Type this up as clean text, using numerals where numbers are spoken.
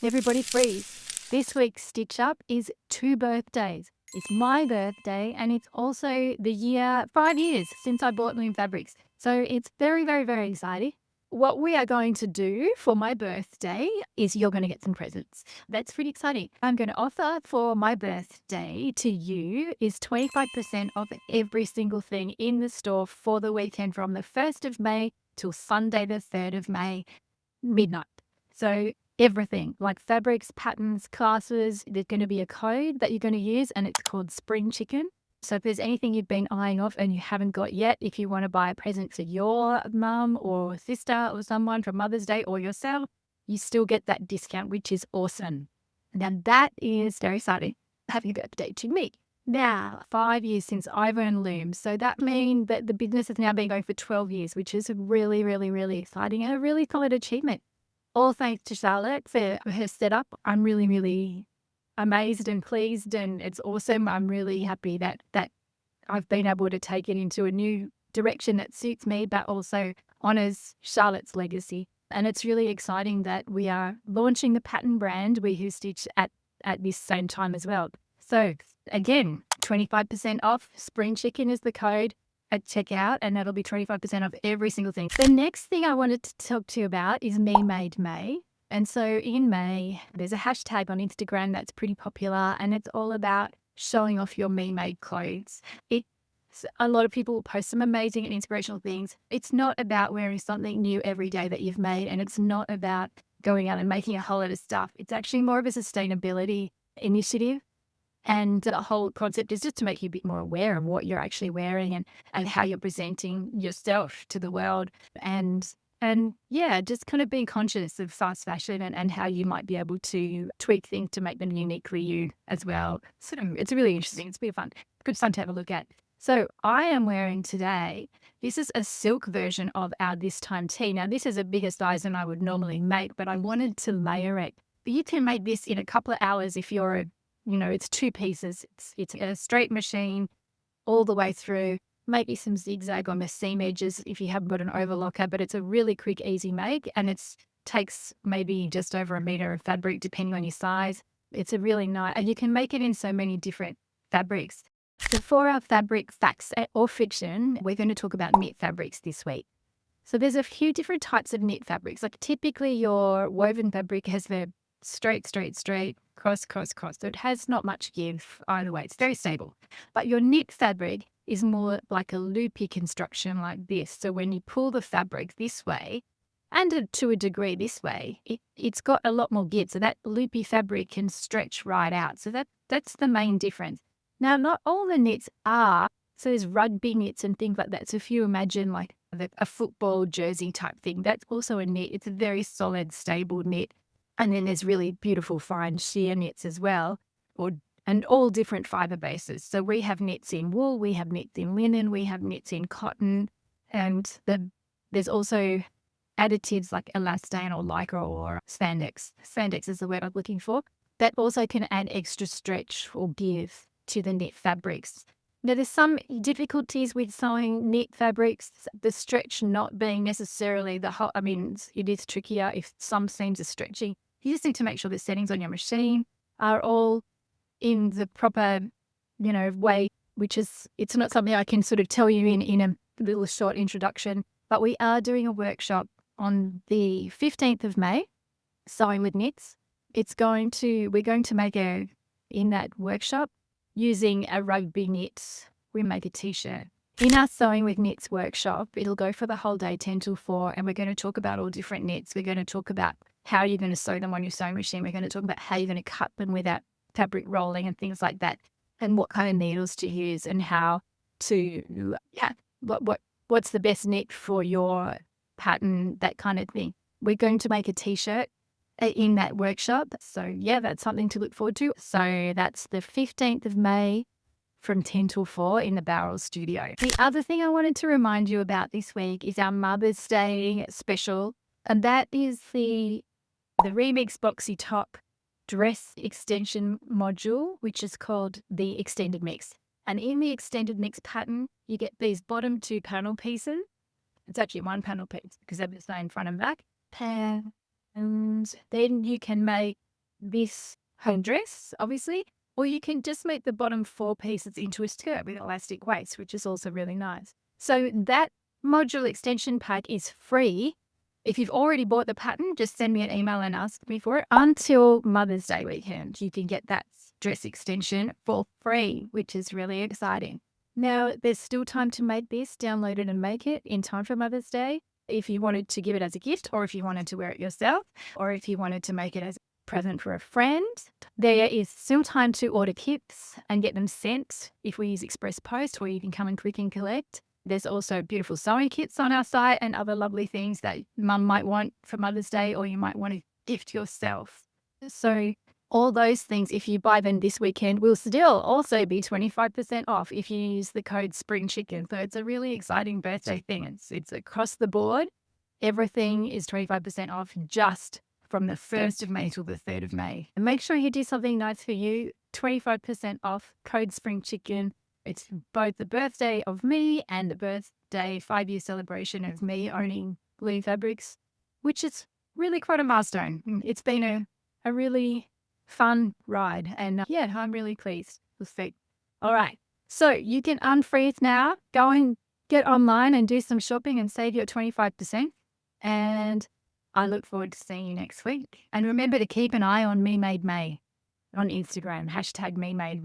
Everybody freeze. This week's Stitch Up is 2 birthdays. It's my birthday and it's also the year 5 years since I bought Loom Fabrics. So it's very, very, very exciting. What we are going to do for my birthday is you're going to get some presents. That's pretty exciting. I'm going to offer for my birthday to you is 25% off every single thing in the store for the weekend from the 1st of May till Sunday the 3rd of May, midnight. So everything like fabrics, patterns, classes, there's going to be a code that you're going to use and it's called Spring Chicken. So if there's anything you've been eyeing off and you haven't got yet, if you want to buy a present for your mum or sister or someone for Mother's Day or yourself, you still get that discount, which is awesome. Now that is very exciting. Happy birthday to me. Now, 5 years since I've owned Loom. So that means that the business has now been going for 12 years, which is really, really, really exciting and a really solid achievement. All thanks to Charlotte for her setup. I'm really, really amazed and pleased, and it's awesome. I'm really happy that I've been able to take it into a new direction that suits me, but also honors Charlotte's legacy. And it's really exciting that we are launching the pattern brand, We Who Stitch, at this same time as well. So again, 25% off. Spring Chicken is the code at checkout, and that'll be 25% off every single thing. The next thing I wanted to talk to you about is Me Made May. And so in May, there's a hashtag on Instagram that's pretty popular, and it's all about showing off your Me Made clothes. A lot of people post some amazing and inspirational things. It's not about wearing something new every day that you've made, and it's not about going out and making a whole lot of stuff. It's actually more of a sustainability initiative. And the whole concept is just to make you a bit more aware of what you're actually wearing and how you're presenting yourself to the world. And yeah, just kind of being conscious of fast fashion and how you might be able to tweak things to make them uniquely you as well. So it's really interesting. It's a bit fun. Good fun to have a look at. So I am wearing today, this is a silk version of our This Time tee. Now this is a bigger size than I would normally make, but I wanted to layer it. But you can make this in a couple of hours if you're it's 2 pieces. It's a straight machine all the way through, maybe some zigzag on the seam edges if you haven't got an overlocker, but it's a really quick, easy make, and it takes maybe just over a meter of fabric depending on your size. It's a really nice, and you can make it in so many different fabrics. So for our fabric facts or fiction, we're going to talk about knit fabrics this week. So there's a few different types of knit fabrics. Like typically your woven fabric has the straight, cross. So it has not much give either way. It's very stable. But your knit fabric is more like a loopy construction like this. So when you pull the fabric this way, and to a degree this way, it's got a lot more give. So that loopy fabric can stretch right out. So that's the main difference. Now, not all the knits are. So there's rugby knits and things like that. So if you imagine like a football jersey type thing, that's also a knit. It's a very solid, stable knit. And then there's really beautiful fine sheer knits as well, and all different fiber bases. So we have knits in wool, we have knits in linen, we have knits in cotton, and there's also additives like elastane or lycra or spandex. Spandex is the word I'm looking for. That also can add extra stretch or give to the knit fabrics. Now, there's some difficulties with sewing knit fabrics, the stretch not being necessarily it is trickier if some seams are stretchy. You just need to make sure the settings on your machine are all in the proper, way, it's not something I can sort of tell you in a little short introduction, but we are doing a workshop on the 15th of May, sewing with knits. We're going to make in that workshop, using a rugby knit, we make a t-shirt. In our Sewing with Knits workshop, it'll go for the whole day, 10 till 4, and we're going to talk about all different knits. We're going to talk about how you're going to sew them on your sewing machine. We're going to talk about how you're going to cut them without fabric rolling and things like that, and what kind of needles to use and how to, what's the best knit for your pattern, that kind of thing. We're going to make a t-shirt in that workshop. So yeah, that's something to look forward to. So that's the 15th of May from 10 till 4 in the Bowral Studio. The other thing I wanted to remind you about this week is our Mother's Day special, and that is the Remix Boxy Top dress extension module, which is called the Extended Mix. And in the Extended Mix pattern, you get these bottom 2 panel pieces. It's actually 1 panel piece because they're the same front and back. And then you can make this home dress, obviously, or you can just make the bottom 4 pieces into a skirt with elastic waist, which is also really nice. So that module extension pack is free. If you've already bought the pattern, just send me an email and ask me for it. Until Mother's Day weekend, you can get that dress extension for free, which is really exciting. Now, there's still time to make this, download it and make it in time for Mother's Day. If you wanted to give it as a gift, or if you wanted to wear it yourself, or if you wanted to make it as a present for a friend, there is still time to order kits and get them sent if we use Express Post, or you can come and click and collect. There's also beautiful sewing kits on our site and other lovely things that Mum might want for Mother's Day, or you might want to gift yourself. So all those things, if you buy them this weekend, will still also be 25% off if you use the code Spring Chicken. So it's a really exciting birthday thing. It's across the board. Everything is 25% off just from the 1st of May till the 3rd of May. And make sure you do something nice for you. 25% off, code Spring Chicken. It's both the birthday of me and the birthday 5-year celebration of me owning Loom Fabrics, which is really quite a milestone. It's been a really fun ride, and yeah, I'm really pleased with it. All right, so you can unfreeze now. Go and get online and do some shopping and save your 25%. And I look forward to seeing you next week. And remember to keep an eye on Me Made May on Instagram, #Me Made May.